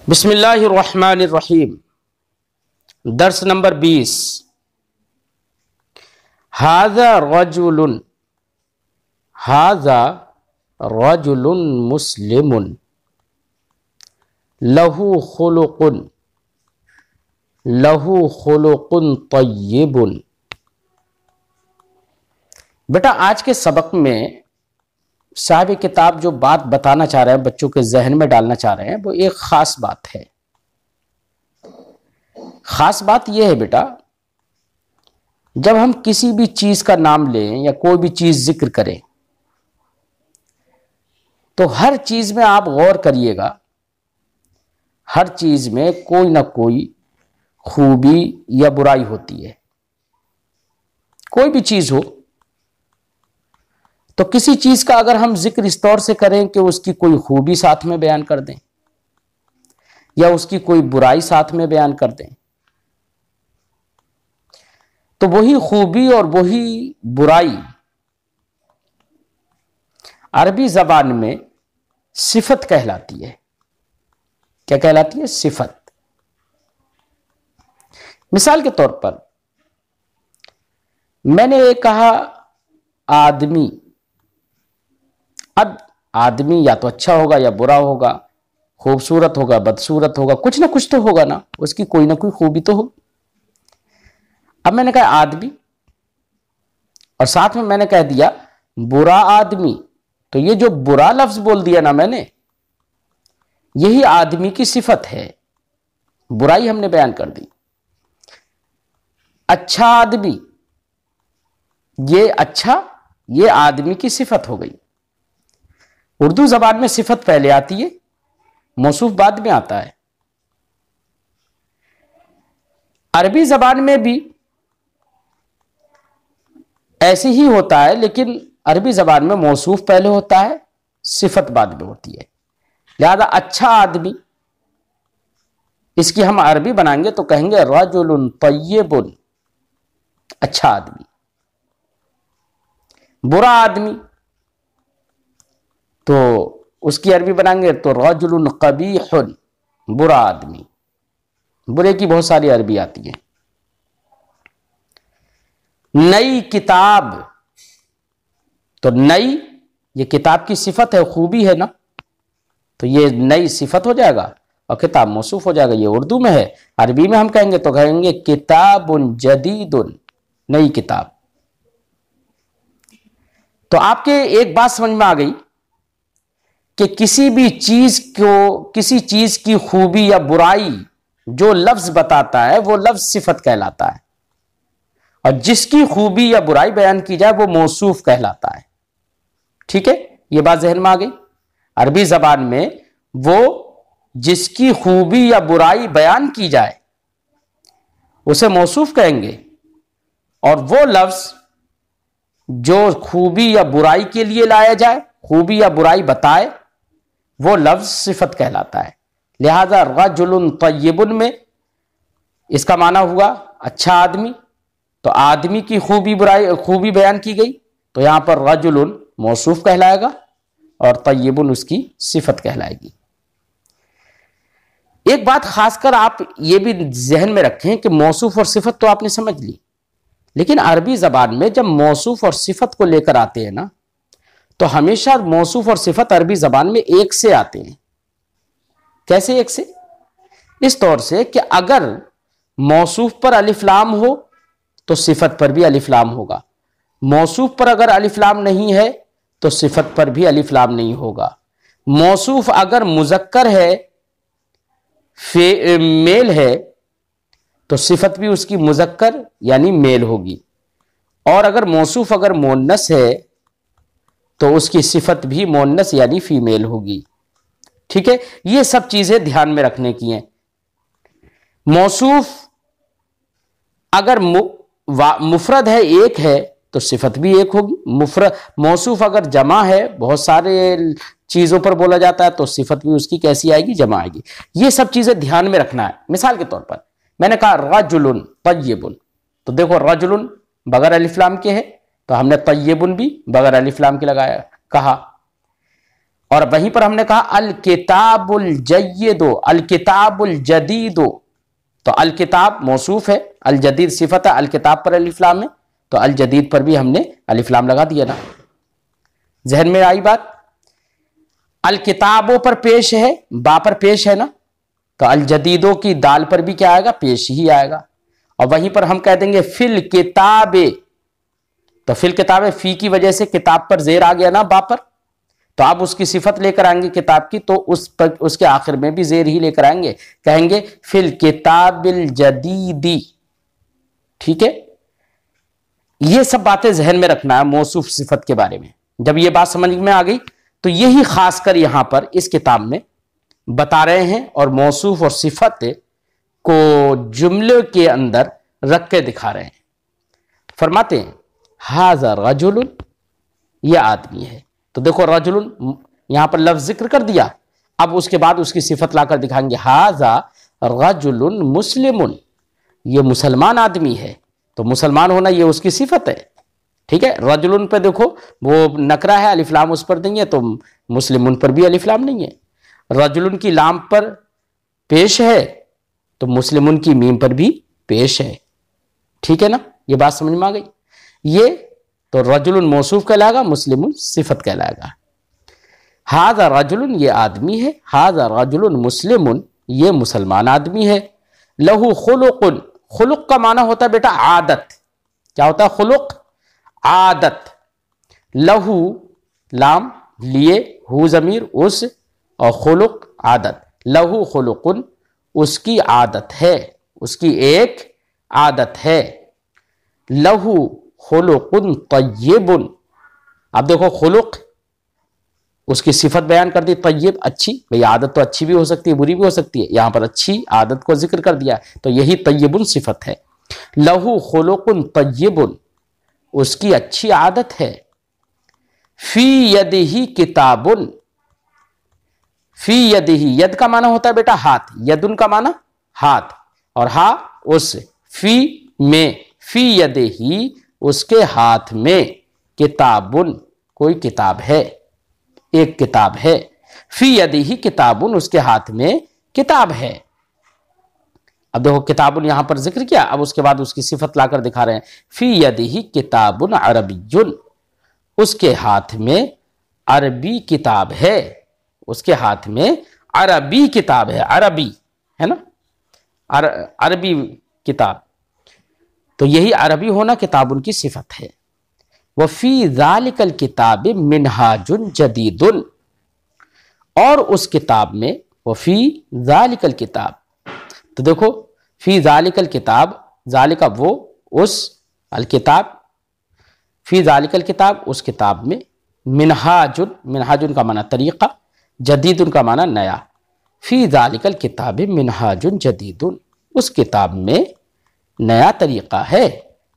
बिस्मिल्लाहिर्रहमानिर्रहीम। दर्स नंबर 20। हाज़ा रजुलुन मुस्लिमुन लहू खुलुकुन तय्यिबुन। बेटा, आज के सबक में साहिब किताब जो बात बताना चाह रहे हैं, बच्चों के जहन में डालना चाह रहे हैं, वो एक खास बात है। खास बात यह है बेटा, जब हम किसी भी चीज का नाम लें या कोई भी चीज जिक्र करें तो हर चीज में आप गौर करिएगा, हर चीज में कोई ना कोई खूबी या बुराई होती है। कोई भी चीज हो तो किसी चीज का अगर हम जिक्र इस तौर से करें कि उसकी कोई खूबी साथ में बयान कर दें या उसकी कोई बुराई साथ में बयान कर दें, तो वही खूबी और वही बुराई अरबी जबान में सिफत कहलाती है। क्या कहलाती है? सिफत। मिसाल के तौर पर मैंने ये कहा आदमी। अब आदमी या तो अच्छा होगा या बुरा होगा, खूबसूरत होगा, बदसूरत होगा, कुछ ना कुछ तो होगा ना, उसकी कोई ना कोई खूबी तो हो। अब मैंने कहा आदमी और साथ में मैंने कह दिया बुरा आदमी, तो ये जो बुरा लफ्ज बोल दिया ना मैंने, यही आदमी की सिफत है, बुराई हमने बयान कर दी। अच्छा आदमी, ये अच्छा, ये आदमी की सिफत हो गई। उर्दू जबान में सिफत पहले आती है, मौसूफ बाद में आता है। अरबी जबान में भी ऐसे ही होता है, लेकिन अरबी जबान में मौसूफ पहले होता है, सिफत बाद में होती है। लिहाजा अच्छा आदमी, इसकी हम अरबी बनाएंगे तो कहेंगे रजुलुन तय्यिबुन, अच्छा आदमी। बुरा आदमी तो उसकी अरबी बनाएंगे तो रजुलुन कबीहुन, बुरा आदमी। बुरे की बहुत सारी अरबी आती है। नई किताब, तो नई ये किताब की सिफत है, खूबी है ना, तो ये नई सिफत हो जाएगा और किताब मौसूफ हो जाएगा। ये उर्दू में है, अरबी में हम कहेंगे तो कहेंगे किताबुन जदीदुन, नई किताब। तो आपके एक बात समझ में आ गई कि किसी भी चीज को, किसी चीज की खूबी या बुराई जो लफ्ज बताता है वो लफ्ज सिफत कहलाता है, और जिसकी खूबी या बुराई बयान की जाए वो मौसूफ कहलाता है। ठीक है, ये बात जहन में आ गई। अरबी जबान में वो जिसकी खूबी या बुराई बयान की जाए उसे मौसूफ कहेंगे, और वो लफ्ज जो खूबी या बुराई के लिए लाया जाए, खूबी या बुराई बताए, वो लफ्ज सिफत कहलाता है। लिहाजा रजुलुन तय्यिबुन में इसका माना हुआ अच्छा आदमी, तो आदमी की खूबी बयान की गई, तो यहां पर रजुलुन मौसूफ कहलाएगा और तय्यिबुन उसकी सिफत कहलाएगी। एक बात खासकर आप ये भी जहन में रखें कि मौसूफ और सिफत तो आपने समझ ली, लेकिन अरबी जबान में जब मौसूफ और सिफत को लेकर आते हैं ना, तो हमेशा मौसूफ और सिफत अरबी जबान में एक से आते हैं। कैसे एक से? इस तौर से कि अगर मौसूफ पर अलिफ लाम हो तो सिफत पर भी अलिफ लाम होगा, मौसूफ पर अगर अलिफ लाम नहीं है तो सिफत पर भी अलिफ लाम नहीं होगा। मौसूफ अगर मुजक्कर है, मेल है, तो सिफत भी उसकी मुजक्कर यानी मेल होगी, और अगर मौसूफ अगर मोन्नस है तो उसकी सिफत भी मोन्नस यानी फीमेल होगी। ठीक है, ये सब चीजें ध्यान में रखने की हैं। मौसूफ अगर मुफरद है, एक है, तो सिफत भी एक होगी। मौसूफ अगर जमा है, बहुत सारे चीजों पर बोला जाता है, तो सिफत भी उसकी कैसी आएगी? जमा आएगी। ये सब चीजें ध्यान में रखना है। मिसाल के तौर पर मैंने कहा रजुलुन तय्यिबुन, तो देखो रजुलुन बगैर अलिफ लाम के है, तो हमने तय्यिबुन भी बगैर अलिफ लाम के लगाया, कहा। और वहीं पर हमने कहा अल किताबुल जय्यिदो, अल किताबुल जदीदो, तो अल किताब मौसूफ है, अल जदीद सिफत है, अल किताब पर अलिफ लाम है, तो अल जदीद पर भी हमने अलिफ लाम लगा दिया ना। जहन में आई बात? अल किताबों पर पेश है, बा पर पेश है ना, तो अल जदीदों की दाल पर भी क्या आएगा? पेश ही आएगा। और वहीं पर हम कह देंगे फिल किताबे, तो फिल किताबे फी की वजह से किताब पर जेर आ गया ना बा पर, तो आप उसकी सिफत लेकर आएंगे किताब की, तो उस पर उसके आखिर में भी जेर ही लेकर आएंगे, कहेंगे फिल किताबिल जदीदी। ठीक है, ये सब बातें जहन में रखना है मौसूफ सिफत के बारे में। जब ये बात समझ में आ गई तो यही खासकर यहां पर इस किताब में बता रहे हैं और मौसूफ और सिफत को जुमले के अंदर रख के दिखा रहे हैं। फरमाते हैं हाजा रजुलुन, यह आदमी है। तो देखो रजुलुन यहां पर लफ्ज जिक्र कर दिया, अब उसके बाद उसकी सिफत लाकर दिखाएंगे हाजा रजुलुन मुस्लिमुन, ये मुसलमान आदमी है। तो मुसलमान होना ये उसकी सिफत है। ठीक है, रजुलुन पे देखो वो नकरा है, अलिफ लाम उस पर नहीं है, तो मुस्लिमुन पर भी अलिफ लाम नहीं है। रजुलुन की लाम पर पेश है, तो मुस्लिमुन की मीम पर भी पेश है। ठीक है ना, ये बात समझ में आ गई। ये तो रजुलुन मौसूफ कहलाएगा, मुस्लिमुन सिफत कहलाएगा। हाजा रजुलुन ये आदमी है, हाजा रजुलुन मुस्लिमुन ये मुसलमान आदमी है। लहू खुलुकुन, खुलुक का माना होता है बेटा आदत। क्या होता है? खुलुक आदत। लहू लाम लिए, हु जमीर उस, और खुलुक आदत। लहू खुलुकुन उसकी आदत है, उसकी एक आदत है। लहू खुलुकुन तय्यिबुन, अब देखो खुलुक उसकी सिफत बयान कर दी, तय्यिब अच्छी, भाई आदत तो अच्छी भी हो सकती है बुरी भी हो सकती है, यहां पर अच्छी आदत को जिक्र कर दिया, तो यही तय्यिबुन सिफत है। लहू खुलुकुन तय्यिबुन उसकी अच्छी आदत है। फी यदिही किताबुन, फी यदिही यद का माना होता है बेटा हाथ, यदुन का माना हाथ, और हा उस, फी में, फी यदिही उसके हाथ में, किताबुन कोई किताब है, एक किताब है। फी यदिही किताबुन उसके हाथ में किताब है। अब देखो किताबुन यहां पर जिक्र किया, अब उसके बाद उसकी सिफत लाकर दिखा रहे हैं। फी यदिही किताबुन अरबियुन उसके हाथ में अरबी किताब है, उसके हाथ में अरबी किताब है, अरबी है ना, अरबी किताब, तो यही अरबी होना किताबुन की सिफत है। वफी ज़ालिकल किताब मिनहाजुन जदीदुन, और उस किताब में, वफी ज़ालिकल किताब, तो देखो फी ज़ालिकल किताब, ज़ालिका वो, उस, अल किताब, फी ज़ालिकल किताब उस किताब में, मिनहाजुन, मिनहाजुन का माना तरीक़ा, जदीदुन का माना नया। फी ज़ालिकल किताब मिनहाजुन जदीदुन उस किताब में नया तरीक़ा है।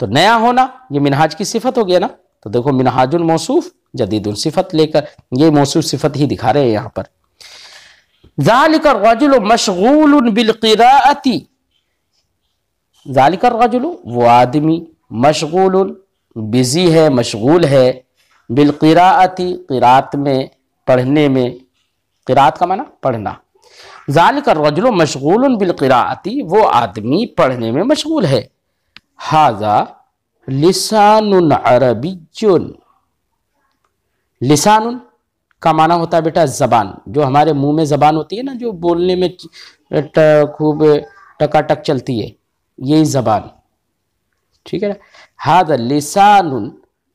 तो नया होना ये मिनहाज की सिफत हो गया ना, तो देखो मिनहाजुन मौसूफ, जदीदुन सिफत लेकर ये मौसूफ सिफत ही दिखा रहे हैं यहां पर। ज़ालिका रजुलु मशगूलुन बिल क़िराअती, ज़ालिका रजुलु वो आदमी, मशगूलुन बिजी है, मशगूल है, बिल क़िराअती क़िरात में, पढ़ने में, क़िरात का माना पढ़ना। ज़ालिका रजुलु मशगूलुन बिल क़िराअती वो आदमी पढ़ने में मशगूल है। हाजा लिसानुन अरबियुन, लिसानुन का माना होता है बेटा जबान, जो हमारे मुंह में जबान होती है ना, जो बोलने में खूब टकाटक चलती है, यही जबान। ठीक है ना, हाजा लिसानुन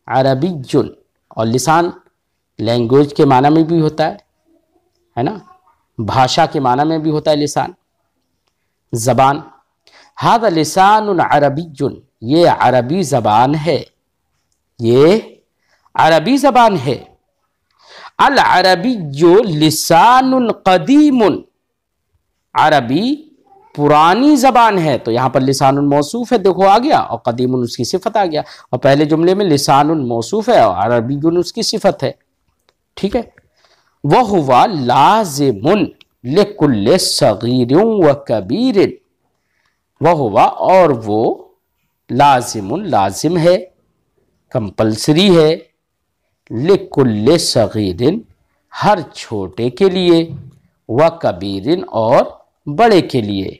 अरबियुन, और लिसान लैंग्वेज के माना में भी होता है ना, भाषा के माना में भी होता है लिसान, जबान। हादा लिसानुन अरबियुन ये अरबी जबान है, ये अरबी जबान है। अल अरबिय्यु लिसानुन कदीमुन, अरबी पुरानी जबान है, तो यहां पर लिसानुन मौसूफ है, देखो आ गया, और कदीमुन उसकी सिफत आ गया, और पहले जुमले में लिसानुन मौसूफ है और अरबियुन उसकी सिफत है। ठीक है, वह हुआ लाजिमुन लिकुल्लि सगीरिन व कबीरिन, वह हुआ और वो लाजिमुन लाजिम है, कंपल्सरी है, लिकुल्लि सगीरिन हर छोटे के लिए, व कबीरिन और बड़े के लिए,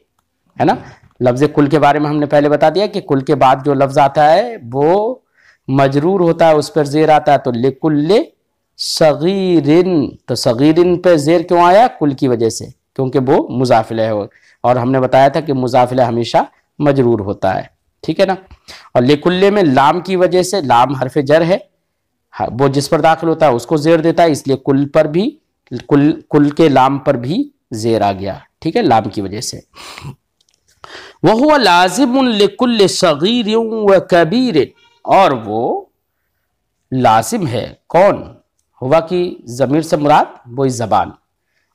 है ना। लफ्ज कुल के बारे में हमने पहले बता दिया कि कुल के बाद जो लफ्ज आता है वो मजरूर होता है, उस पर जेर आता है। तो लिकुल्ले सगीरिन, तो सगीरिन पे जेर क्यों आया? कुल की वजह से, क्योंकि वो मुजाफिला है, और हमने बताया था कि मुजाफिला हमेशा मजरूर होता है, ठीक है ना। और लिकुल्ले में लाम की वजह से, लाम हरफ जर है, वो जिस पर दाखिल होता है उसको जेर देता है, इसलिए कुल पर भी, कुल के लाम पर भी जेर आ गया, ठीक है, लाम की वजह से। वह लाजिमुन लिकुल्ल सगीर व कबीर, और वो लाजिम है, कौन? हुआ की जमीर से मुराद वो जबान,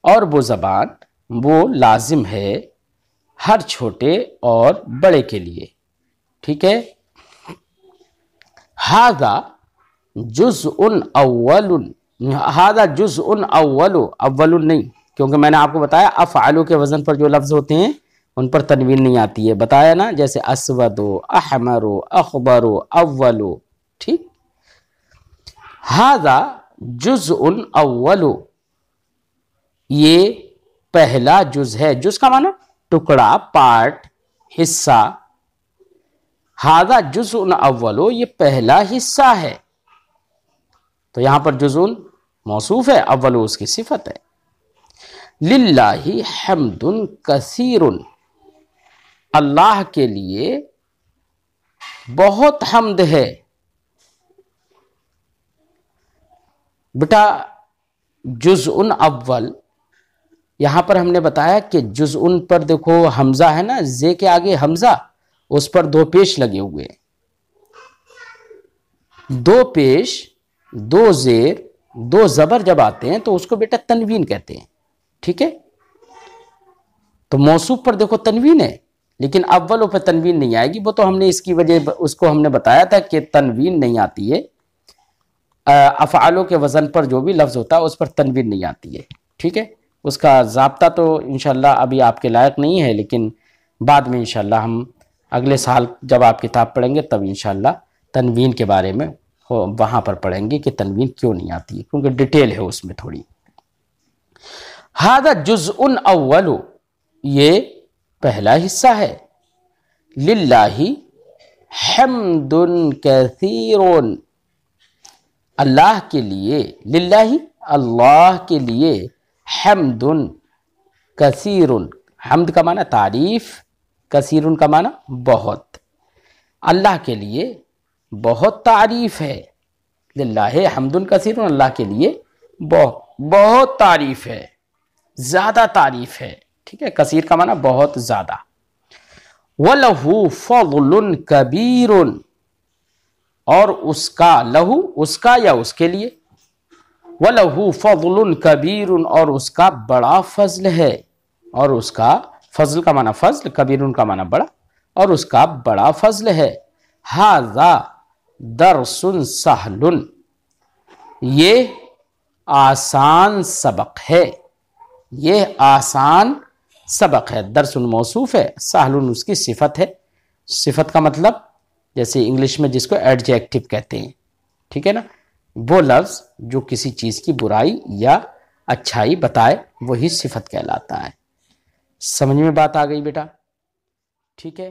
और वो जबान वो लाजिम है हर छोटे और बड़े के लिए, ठीक है। हादा जुज़उन अव्वलुन, हादा जुज़उन अव्वलु, अव्वलुन नहीं, क्योंकि मैंने आपको बताया अफ़आलु के वजन पर जो लफ्ज होते हैं उन पर तनवीन नहीं आती है, बताया ना, जैसे अस्वदो, अहमरो, अखबरो, अव्वलो, ठीक। हादा जुज़उन अव्वलु, ये पहला जुज है। जुज का माना टुकड़ा, पार्ट, हिस्सा। हादा जुज़उन अव्वलु, ये पहला हिस्सा है। तो यहां पर जुज़उन मौसूफ है, अव्वलु उसकी सिफत है। लिल्लाहि हम्दुन कसीरुन, अल्लाह के लिए बहुत हम्द है। बेटा जुज़उन अव्वल, यहां पर हमने बताया कि जुज़उन पर देखो हमजा है ना, जे के आगे हमजा, उस पर दो पेश लगे हुए, दो पेश, दो जेर, दो जबर जब आते हैं तो उसको बेटा तनवीन कहते हैं, ठीक है। तो मौसूफ पर देखो तनवीन है, लेकिन अव्वलों पर तनवीन नहीं आएगी। वो तो हमने इसकी वजह, उसको हमने बताया था कि तनवीन नहीं आती है, अफ़आलों के वज़न पर जो भी लफ्ज़ होता है उस पर तनवीन नहीं आती है, ठीक है। उसका ज़ाब्ता तो इंशाल्लाह अभी आपके लायक नहीं है, लेकिन बाद में इंशाल्लाह हम अगले साल जब आप किताब पढ़ेंगे तब इंशाल्लाह तनवीन के बारे में वहाँ पर पढ़ेंगे कि तनवीन क्यों नहीं आती है, क्योंकि डिटेल है उसमें थोड़ी। हादा जुज़उन अव्वलु, ये पहला हिस्सा है। लिल्लाहि हम्दुन कसीरुन, अल्लाह के लिए, लिल्लाहि अल्लाह के लिए, हम्दुन कसीरुन, हम्द का माना तारीफ, कसीरुन का माना बहुत, अल्लाह के लिए बहुत तारीफ है। लिल्लाहि हम्दुन कसीरुन, अल्लाह के लिए बहुत तारीफ है, ज्यादा तारीफ है, ठीक है। कसीर का माना बहुत ज्यादा। वलहु फज़लुन कबीरुन, और उसका, लहू उसका या उसके लिए, वलहु फज़लुन कबीरुन, और उसका बड़ा फजल है, और उसका फजल का माना फजल, कबीरुन का माना बड़ा, और उसका बड़ा फजल है। हाज़ा दरसुन सहलुन, ये आसान सबक है, ये आसान सबक है। दरसुन मौसूफ है, सहलुन उसकी सिफत है। सिफत का मतलब जैसे इंग्लिश में जिसको एडजेक्टिव कहते हैं, ठीक है ना, वो लफ्ज जो किसी चीज की बुराई या अच्छाई बताए वही सिफत कहलाता है। समझ में बात आ गई बेटा? ठीक है।